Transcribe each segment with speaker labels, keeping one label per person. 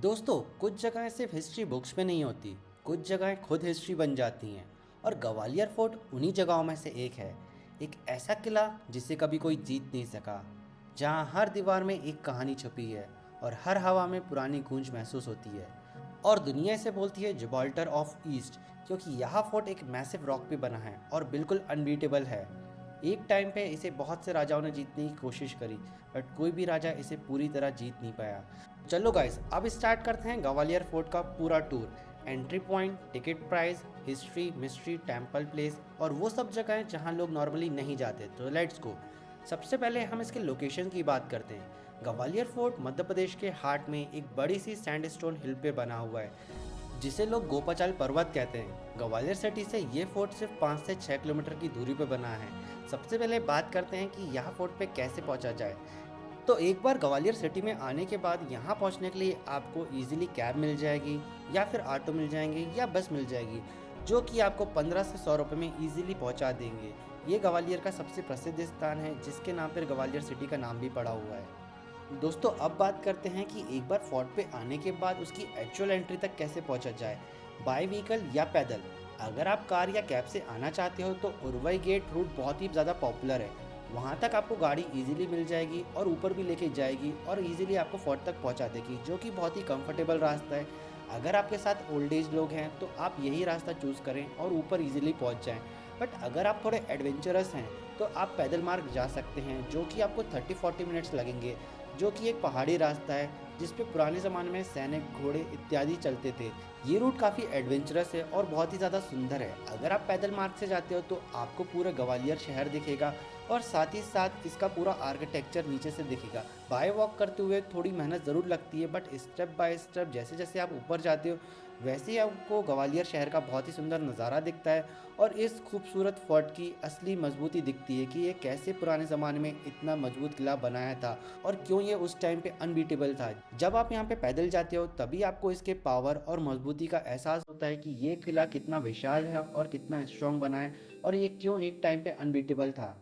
Speaker 1: दोस्तों, कुछ जगहें सिर्फ हिस्ट्री बुक्स में नहीं होती, कुछ जगहें खुद हिस्ट्री बन जाती हैं। और ग्वालियर फोर्ट उन्हीं जगहों में से एक है। एक ऐसा किला जिसे कभी कोई जीत नहीं सका, जहां हर दीवार में एक कहानी छुपी है और हर हवा में पुरानी गूंज महसूस होती है। और दुनिया इसे बोलती है जिब्राल्टर ऑफ ईस्ट, क्योंकि यह फोर्ट एक मैसिव रॉक पे बना है और बिल्कुल अनबीटेबल है। एक टाइम पे इसे बहुत से राजाओं ने जीतने की कोशिश करी, बट कोई भी राजा इसे पूरी तरह जीत नहीं पाया। चलो गाइस, अब स्टार्ट करते हैं ग्वालियर फोर्ट का पूरा tour. Entry point, ticket price, history, mystery, temple place और वो सब जगह जहां लोग नॉर्मली नहीं जाते। तो लेट्स गो। सबसे पहले हम इसके लोकेशन की बात करते हैं। ग्वालियर फोर्ट मध्य प्रदेश के हार्ट में एक बड़ी सी सैंडस्टोन हिल पे बना हुआ है, जिसे लोग गोपाचाल पर्वत कहते हैं। ग्वालियर सिटी से ये फोर्ट सिर्फ 5 से 6 किलोमीटर की दूरी पर बना है। सबसे पहले बात करते हैं कि यह फोर्ट पे कैसे पहुंचा जाए। तो एक बार ग्वालियर सिटी में आने के बाद यहाँ पहुँचने के लिए आपको इजीली कैब मिल जाएगी, या फिर ऑटो मिल जाएंगे, या बस मिल जाएगी, जो कि आपको 15 से 100 रुपये में इजीली पहुँचा देंगे। ये ग्वालियर का सबसे प्रसिद्ध स्थान है, जिसके नाम पर ग्वालियर सिटी का नाम भी पड़ा हुआ है। दोस्तों, अब बात करते हैं कि एक बार फोर्ट पे आने के बाद उसकी एक्चुअल एंट्री तक कैसे पहुंचा जाए, बाय व्हीकल या पैदल। अगर आप कार या कैब से आना चाहते हो तो उरवई गेट रूट बहुत ही ज़्यादा पॉपुलर है। वहां तक आपको गाड़ी इजीली मिल जाएगी और ऊपर भी लेके जाएगी और इजीली आपको फोर्ट तक पहुंचा देगी, जो कि बहुत ही कंफर्टेबल रास्ता है। अगर आपके साथ ओल्ड एज लोग हैं तो आप यही रास्ता चूज़ करें और ऊपर इजीली पहुंच जाएं। बट अगर आप थोड़े एडवेंचरस हैं तो आप पैदल मार्ग जा सकते हैं, जो कि आपको 30-40 मिनट्स लगेंगे, जो कि एक पहाड़ी रास्ता है जिस पे पुराने ज़माने में सैनिक, घोड़े इत्यादि चलते थे। ये रूट काफ़ी एडवेंचरस है और बहुत ही ज़्यादा सुंदर है। अगर आप पैदल मार्ग से जाते हो तो आपको पूरा ग्वालियर शहर दिखेगा और साथ ही साथ इसका पूरा आर्किटेक्चर नीचे से दिखेगा। बाय वॉक करते हुए थोड़ी मेहनत ज़रूर लगती है, बट स्टेप बाय स्टेप जैसे जैसे आप ऊपर जाते हो वैसे ही आपको ग्वालियर शहर का बहुत ही सुंदर नज़ारा दिखता है और इस खूबसूरत फोर्ट की असली मजबूती दिखती है कि ये कैसे पुराने ज़माने में इतना मजबूत किला बनाया था और क्यों ये उस टाइम पे अनबीटेबल था। जब आप यहाँ पे पैदल जाते हो तभी आपको इसके पावर और मजबूती का एहसास होता है कि ये किला कितना विशाल है और कितना स्ट्रॉन्ग बना है और ये क्यों एक टाइम पे अनबीटेबल था।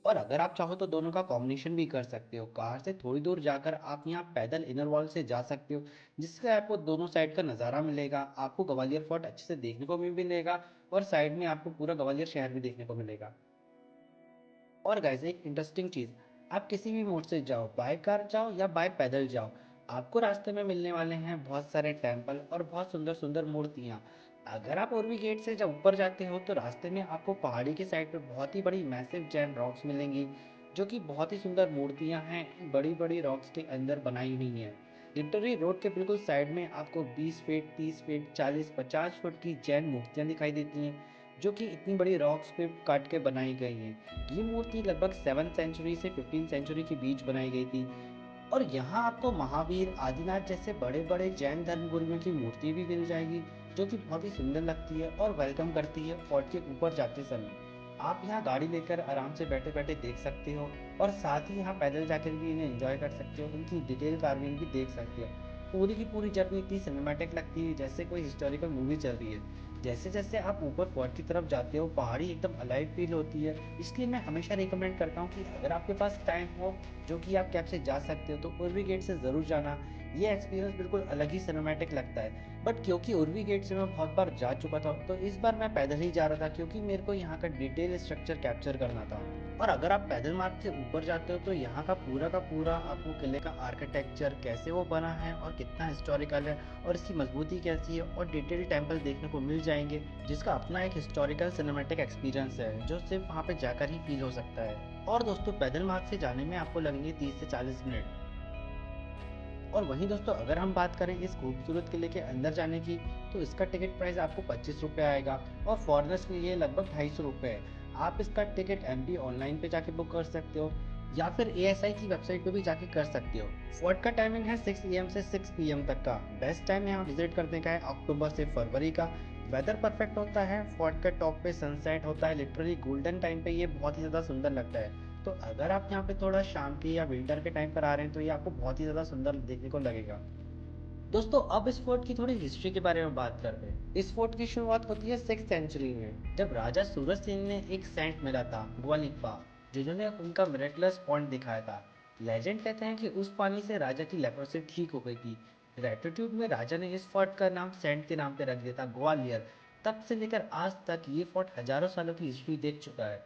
Speaker 1: और अगर आप चाहो तो दोनों का कॉम्बिनेशन भी कर सकते हो। कार से थोड़ी दूर जाकर आप यहाँ पैदल इनर वॉल से जा सकते हो, जिससे आपको दोनों साइड का नज़ारा मिलेगा। आपको ग्वालियर फोर्ट अच्छे से देखने को भी मिलेगा और साइड में आपको पूरा ग्वालियर शहर भी देखने को मिलेगा। और गाइस, एक इंटरेस्टिंग चीज़, आप किसी भी मोड से जाओ, बाय कार जाओ या बाय पैदल जाओ, आपको रास्ते में मिलने वाले हैं बहुत सारे टेम्पल और बहुत सुंदर सुंदर मूर्तियाँ। अगर आप उर्वी गेट से जब ऊपर जाते हो तो रास्ते में आपको पहाड़ी की साइड पे बहुत ही बड़ी मैसिव जैन रॉक्स मिलेंगी, जो कि बहुत ही सुंदर मूर्तियाँ हैं, बड़ी बड़ी रॉक्स के अंदर बनाई हुई हैं। लिटरली रोड के बिल्कुल साइड में आपको 20 फीट, 30 फीट, 40, 50 फुट की जैन मूर्तियाँ दिखाई देती हैं, जो कि इतनी बड़ी रॉक्स पे काट के बनाई गई हैं। ये मूर्ति लगभग 7th सेंचुरी से 15th सेंचुरी के बीच बनाई गई थी। और यहाँ आपको महावीर, आदिनाथ जैसे बड़े बड़े जैन धर्मगुरुओं की मूर्ति भी मिल जाएगी, जो कि बहुत ही सुंदर लगती है और वेलकम करती है फोर्ट के ऊपर जाते समय। आप यहाँ गाड़ी लेकर आराम से बैठे बैठे देख सकते हो और साथ ही यहाँ पैदल जाकर भी इन्हें एंजॉय कर सकते हो, इनकी डिटेल कार्विंग भी देख सकते हो। पूरी की पूरी जर्नी इतनी सिनेमैटिक लगती है जैसे कोई हिस्टोरिकल मूवी चल रही है। जैसे जैसे आप ऊपर फोर्ट की तरफ जाते हो पहाड़ी एकदम अलाइव फील होती है। इसलिए मैं हमेशा रिकमेंड करता हूँ कि अगर आपके पास टाइम हो, जो कि आप कैब से जा सकते हो, तो उर्वी गेट से ज़रूर जाना। ये एक्सपीरियंस बिल्कुल अलग ही सिनेमैटिक लगता है। बट क्योंकि उर्वी गेट से मैं बहुत बार जा चुका था तो इस बार मैं पैदल ही जा रहा था, क्योंकि मेरे को यहाँ का डिटेल स्ट्रक्चर कैप्चर करना था। और अगर आप पैदल मार्ग से ऊपर जाते हो तो यहाँ का पूरा आपको किले का आर्किटेक्चर, कैसे वो बना है और कितना हिस्टोरिकल है और इसकी मजबूती कैसी है, और डिटेल टेम्पल देखने को मिल जाएंगे, जिसका अपना एक हिस्टोरिकल सिनेमैटिक एक्सपीरियंस है, जो सिर्फ वहाँ पे जाकर ही फील हो सकता है। और दोस्तों, पैदल मार्ग से जाने में आपको लगेंगे 30 से 40 मिनट। और वहीं दोस्तों, अगर हम बात करें इस खूबसूरत किले के अंदर जाने की, तो इसका टिकट प्राइस आपको 25 रुपये आएगा और फॉरनर्स के लिए लगभग 250 रुपये है। आप इसका टिकट एमपी ऑनलाइन पे जाके बुक कर सकते हो या फिर एएसआई की वेबसाइट पे भी जाके कर सकते हो। फोर्ट का टाइमिंग है 6 AM से 6 PM तक का। बेस्ट टाइम यहाँ विजिट करने का है अक्टूबर से फरवरी का। वेदर परफेक्ट होता है, फोर्ट के टॉप पे सनसेट होता है, लिटरली गोल्डन टाइम पे ये बहुत ही ज़्यादा सुंदर लगता है। तो अगर आप यहाँ पे थोड़ा शाम के या विंटर के टाइम पर आ रहे हैं तो ये आपको बहुत ही ज़्यादा सुंदर देखने को लगेगा। दोस्तों, अब इस फोर्ट की थोड़ी हिस्ट्री के बारे में बात करते हैं। इस फोर्ट की शुरुआत होती है 6th सेंचुरी में, जब राजा सूरज सिंह ने एक सेंट मिला था ग्वालिप्पा, जिन्होंने उनका मिरेकलस पॉइंट दिखाया था। लेजेंड कहते हैं कि उस पानी से राजा की लेप्रोसी ठीक हो गई थी, ग्रेटिट्यूड में राजा ने इस फोर्ट का नाम सेंट के नाम पे रख दिया था, ग्वालियर। तब से लेकर आज तक ये फोर्ट हजारों सालों की हिस्ट्री देख चुका है।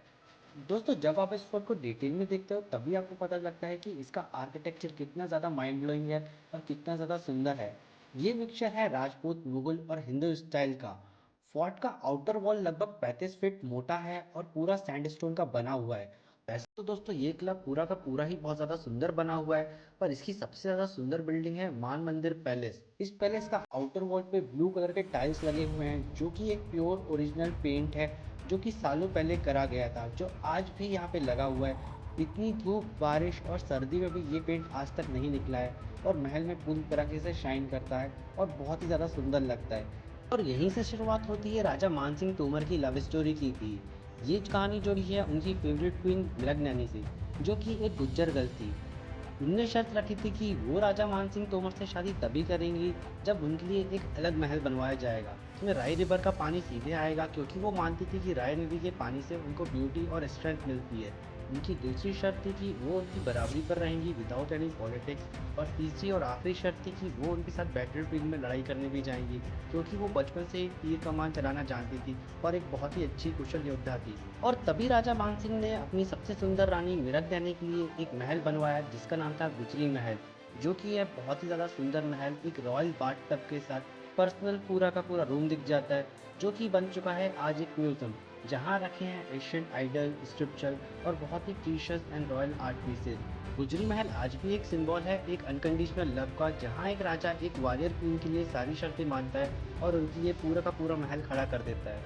Speaker 1: दोस्तों, जब आप इस फोर्ट को डिटेल में देखते हो तभी आपको पता लगता है कि इसका आर्किटेक्चर कितना ज़्यादा माइंड ब्लोइंग है और कितना ज़्यादा सुंदर है। ये मिक्सचर है राजपूत, मुगल और हिंदू स्टाइल का। फोर्ट का आउटर वॉल लगभग 35 फीट मोटा है और पूरा सैंडस्टोन का बना हुआ है। वैसे तो दोस्तों ये किला पूरा का पूरा ही बहुत ज़्यादा सुंदर बना हुआ है, पर इसकी सबसे ज़्यादा सुंदर बिल्डिंग है मान मंदिर पैलेस। इस पैलेस का आउटर वॉल पे ब्लू कलर के टाइल्स लगे हुए हैं, जो कि एक प्योर ओरिजिनल पेंट है, जो कि सालों पहले करा गया था, जो आज भी यहाँ पे लगा हुआ है। इतनी धूप, बारिश और सर्दी में भी ये पेंट आज तक नहीं निकला है और महल में पूरी तरीके से शाइन करता है और बहुत ही ज़्यादा सुंदर लगता है। और यहीं से शुरुआत होती है राजा मानसिंह तोमर की लव स्टोरी की। ये कहानी जुड़ी है उनकी फेवरेट क्वीन मृगनयनी से, जो कि एक गुज्जर गर्ल थी। उनने शर्त रखी थी कि वो राजा मानसिंह तोमर से शादी तभी करेंगी जब उनके लिए एक अलग महल बनवाया जाएगा, जिसमें राय रिवर का पानी सीधे आएगा, क्योंकि वो मानती थी कि राय नदी के पानी से उनको ब्यूटी और स्ट्रेंथ मिलती है। उनकी दूसरी शर्त थी कि वो उनकी बराबरी पर रहेंगी विदाउट एनी पॉलिटिक्स, और तीसरी और आखिरी शर्त थी कि वो उनके साथ बैटलफील्ड में लड़ाई करने भी जाएंगी, क्योंकि वो बचपन से ही तीर कमान चलाना जानती थी और एक बहुत ही अच्छी कुशल योद्धा थी। और तभी राजा मानसिंह ने अपनी सबसे सुंदर रानी मृगनयनी के लिए एक महल बनवाया, जिसका नाम था गुजरी महल, जो कि है बहुत ही ज़्यादा सुंदर महल, एक रॉयल बाथ टब के साथ पर्सनल पूरा का पूरा रूम दिख जाता है, जो कि बन चुका है आज एक म्यूजियम, जहाँ रखे हैं एशियंट आइडल, स्क्रिप्चर और बहुत ही precious and royal art pieces. Gujari Mahal आज भी एक सिंबल है एक अनकंडीशनल लव का, जहाँ एक राजा एक वॉरियर क्वीन के लिए सारी शर्तें मानता है और उनके लिए पूरा का पूरा महल खड़ा कर देता है।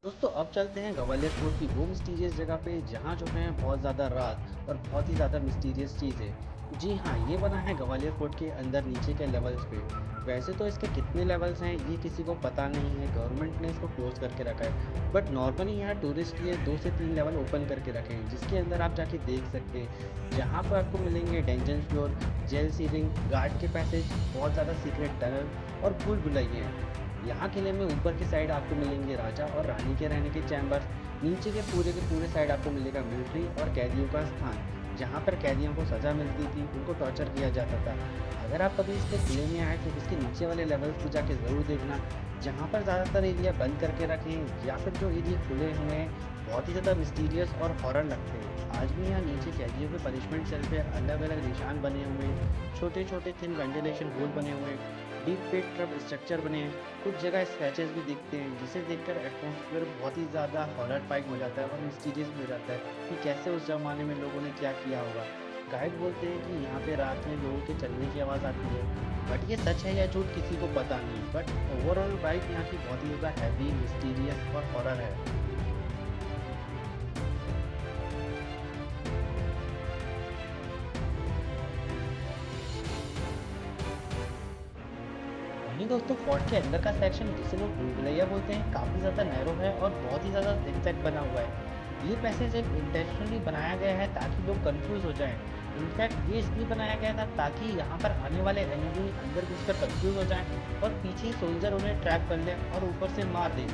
Speaker 1: दोस्तों, अब चलते हैं ग्वालियर फोर्ट की वो मिस्टीरियस जगह पे, जहाँ जो है बहुत ज़्यादा रात और बहुत ही ज़्यादा मिस्टीरियस चीज़ें। जी हाँ, ये बना है ग्वालियर फोर्ट के अंदर नीचे के लेवल्स पे। वैसे तो इसके कितने लेवल्स हैं ये किसी को पता नहीं है, गवर्नमेंट ने इसको क्लोज करके रखा है, बट नॉर्मली यहाँ टूरिस्ट के लिए 2 से 3 लेवल ओपन करके रखे हैं, जिसके अंदर आप जाके देख सकते हैं। जहाँ पर आपको मिलेंगे dungeon floor, jail ceiling, guard के पैसेज, बहुत ज़्यादा सीक्रेट टनल और भूल भुलैया। यहाँ किले में ऊपर की साइड आपको मिलेंगे राजा और रानी के रहने के चैम्बर। नीचे के पूरे साइड आपको मिलेगा मिलिट्री और कैदियों का स्थान, जहाँ पर कैदियों को सज़ा मिलती थी, उनको टॉर्चर किया जाता था। अगर आप कभी इसके किले में आए तो इसके नीचे वाले लेवल्स को जाके ज़रूर देखना, जहाँ पर ज़्यादातर एरिया बंद करके रखे हैं या फिर जो एरिया खुले हुए हैं, बहुत ही ज़्यादा मिस्टीरियस और हॉरर लगते हैं। आज भी यहाँ नीचे कैदियों के पनिशमेंट सेल पे अलग अलग निशान बने हुए हैं, छोटे छोटे थिन वेंटिलेशन होल बने हुए हैं, डीप पेट ट्रप स्ट्रक्चर बने हैं, कुछ जगह स्क्रैचेस भी दिखते हैं, जिसे देखकर एटमॉस्फेयर बहुत ही ज़्यादा हॉरर टाइप हो जाता है और मिस्टीरियस भी हो जाता है कि कैसे उस ज़माने में लोगों ने क्या किया होगा। गाइड बोलते हैं कि यहाँ पे रात में लोगों के चलने की आवाज़ आती है, बट ये सच है या झूठ किसी को पता नहीं, बट ओवरऑल वाइब यहाँ की बहुत ही ज़्यादा हैवी, मिस्टीरियस और हॉरर है। वहीं दोस्तों, फोर्ट के अंदर का सेक्शन, जिसे लोग भूल भुलैया बोलते हैं, काफ़ी ज़्यादा नैरो है और बहुत ही ज़्यादा zigzag बना हुआ है। ये पैसेज एक इंटेंशनली बनाया गया है ताकि लोग कंफ्यूज हो जाएं। इनफैक्ट ये इसलिए बनाया गया था ताकि यहाँ पर आने वाले एनिमी अंदर घुसकर कंफ्यूज हो जाएं और पीछे सोल्जर उन्हें ट्रैप कर लें और ऊपर से मार दें।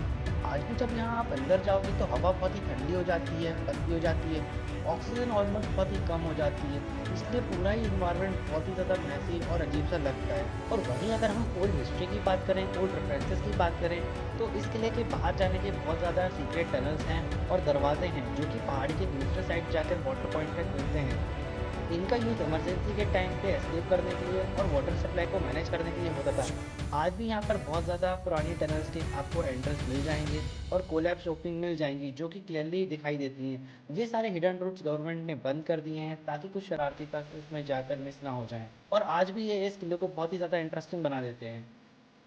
Speaker 1: आज भी जब यहाँ आप अंदर जाओगे तो हवा बहुत ही ठंडी हो जाती है, पतली हो जाती है, ऑक्सीजन ऑलमोस्ट बहुत ही कम हो जाती है, इसलिए पूरा ही इन्वायरमेंट बहुत ही ज़्यादा मैसी और अजीब सा लगता है। और वहीं अगर हम ओल्ड हिस्ट्री की बात करें, ओल्ड रेफरेंसेस की बात करें, तो इस किले के बाहर जाने के बहुत ज़्यादा सीक्रेट टनल्स हैं और दरवाजे हैं, जो कि पहाड़ी के दूसरे साइड जाकर वाटर पॉइंट तक मिलते हैं। इनका यूज़ इमरजेंसी के टाइम पे एस्केप करने के लिए और वाटर सप्लाई को मैनेज करने के लिए होता था। आज भी यहाँ पर बहुत ज़्यादा पुरानी टनल्स के आपको एंट्रेंस मिल जाएंगे और कोलैप्स ओपनिंग मिल जाएंगी, जो कि क्लियरली दिखाई देती हैं। ये सारे हिडन रूट्स गवर्नमेंट ने बंद कर दिए हैं ताकि कुछ शरारती तत्व इसमें जाकर मिस ना हो जाएं, और आज भी ये इस किले को बहुत ही ज़्यादा इंटरेस्टिंग बना देते हैं।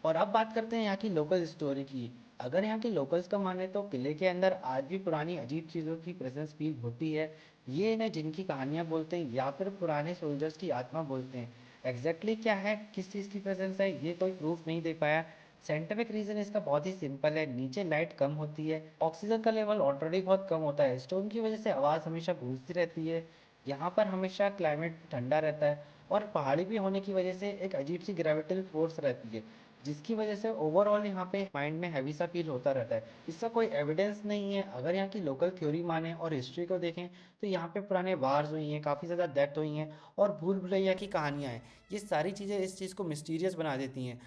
Speaker 1: और अब बात करते हैं यहाँ की लोकल स्टोरी की। अगर यहाँ के लोकल्स का माने तो किले के अंदर आज भी पुरानी अजीब चीज़ों की प्रेजेंस फील होती है। ये इन्हें जिनकी कहानियाँ बोलते हैं या फिर पुराने सोल्जर्स की आत्मा बोलते हैं। एग्जैक्टली क्या है, किस चीज़ की प्रेजेंस है, ये कोई प्रूफ नहीं दे पाया। साइंटिफिक रीजन इसका बहुत ही सिंपल है, नीचे लाइट कम होती है, ऑक्सीजन का लेवल ऑलरेडी बहुत कम होता है, स्टोन की वजह से आवाज़ हमेशा गूंजती रहती है, यहाँ पर हमेशा क्लाइमेट ठंडा रहता है, और पहाड़ी भी होने की वजह से एक अजीब सी ग्रेविटल फोर्स रहती है, जिसकी वजह से ओवरऑल यहाँ पे माइंड में हैवी सा फील होता रहता है। इसका कोई एविडेंस नहीं है। अगर यहाँ की लोकल थ्योरी माने और हिस्ट्री को देखें तो यहाँ पे पुराने वार्स हुई हैं, काफ़ी ज़्यादा डेथ हुई हैं और भूल भुलैया की कहानियाँ हैं। ये सारी चीज़ें इस चीज़ को मिस्टीरियस बना देती हैं।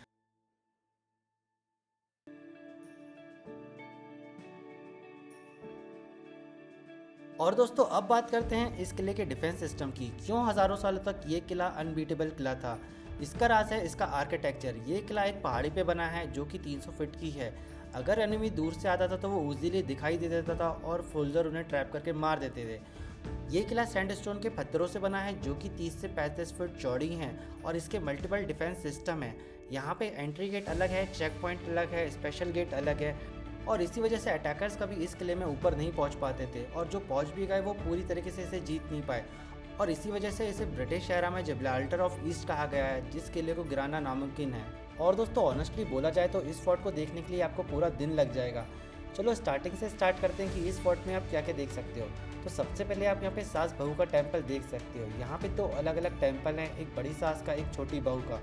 Speaker 1: और दोस्तों अब बात करते हैं इस किले के डिफेंस सिस्टम की। क्यों हज़ारों सालों तक ये किला अनबीटेबल किला था? इसका राज है इसका आर्किटेक्चर। ये किला एक पहाड़ी पे बना है जो कि 300 फीट की है। अगर एनिमी दूर से आता था तो वो ईजिली दिखाई दे देता था और फोल्जर उन्हें ट्रैप करके मार देते थे। ये किला सैंडस्टोन के पत्थरों से बना है जो कि 30 से 35 फीट चौड़ी हैं और इसके मल्टीपल डिफेंस सिस्टम है। यहाँ पे एंट्री गेट अलग है, चेक पॉइंट अलग है, स्पेशल गेट अलग है और इसी वजह से अटैकर्स कभी इस किले में ऊपर नहीं पहुंच पाते थे और जो पहुंच भी गए वो पूरी तरीके से इसे जीत नहीं पाए। और इसी वजह से इसे ब्रिटिश एरा में जिब्राल्टर ऑफ ईस्ट कहा गया है, जिस किले को गिराना नामुमकिन है। और दोस्तों ऑनेस्टली बोला जाए तो इस फोर्ट को देखने के लिए आपको पूरा दिन लग जाएगा। चलो स्टार्टिंग से स्टार्ट करते हैं कि इस फोर्ट में आप क्या क्या देख सकते हो। तो सबसे पहले आप यहाँ पे सास बहू का टेम्पल देख सकते हो। यहाँ पे दो अलग अलग टेम्पल हैं, एक बड़ी सास का, एक छोटी बहू का।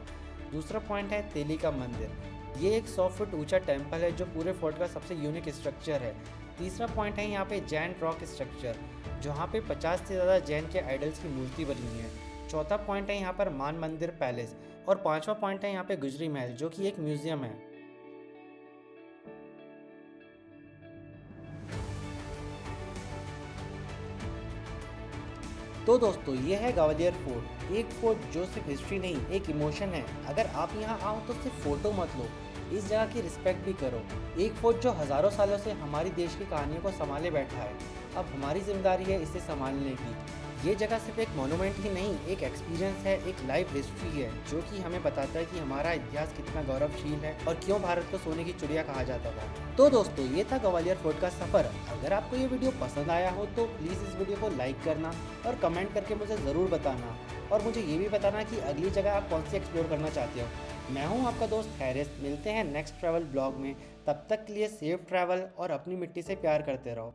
Speaker 1: दूसरा पॉइंट है तेली का मंदिर। ये एक 100 फुट ऊंचा टेम्पल है जो पूरे फोर्ट का सबसे यूनिक स्ट्रक्चर है। तीसरा पॉइंट है यहाँ पे जैन रॉक स्ट्रक्चर, जहाँ पे 50 से ज़्यादा जैन के आइडल्स की मूर्ति बनी हुई है। चौथा पॉइंट है यहाँ पर मान मंदिर पैलेस और पांचवा पॉइंट है यहाँ पे गुजरी महल जो कि एक म्यूजियम है। तो दोस्तों ये है ग्वालियर फोर्ट, एक फोर्ट जो सिर्फ हिस्ट्री नहीं एक इमोशन है। अगर आप यहाँ आओ तो सिर्फ फोटो मत लो, इस जगह की रिस्पेक्ट भी करो। एक फोर्ट जो हज़ारों सालों से हमारी देश की कहानियों को संभाले बैठा है, अब हमारी जिम्मेदारी है इसे संभालने की। ये जगह सिर्फ एक मोनूमेंट ही नहीं, एक एक्सपीरियंस है, एक लाइव हिस्ट्री है जो कि हमें बताता है कि हमारा इतिहास कितना गौरवशील है और क्यों भारत को सोने की चिड़िया कहा जाता था। तो दोस्तों ये था ग्वालियर फोर्ट का सफ़र। अगर आपको ये वीडियो पसंद आया हो तो प्लीज़ इस वीडियो को लाइक करना और कमेंट करके मुझे ज़रूर बताना और मुझे ये भी बताना कि अगली जगह आप कौन सी एक्सप्लोर करना चाहते हो। मैं हूँ आपका दोस्त हैरिस, मिलते हैं नेक्स्ट ट्रैवल ब्लॉग में। तब तक के लिए सेफ ट्रैवल और अपनी मिट्टी से प्यार करते रहो।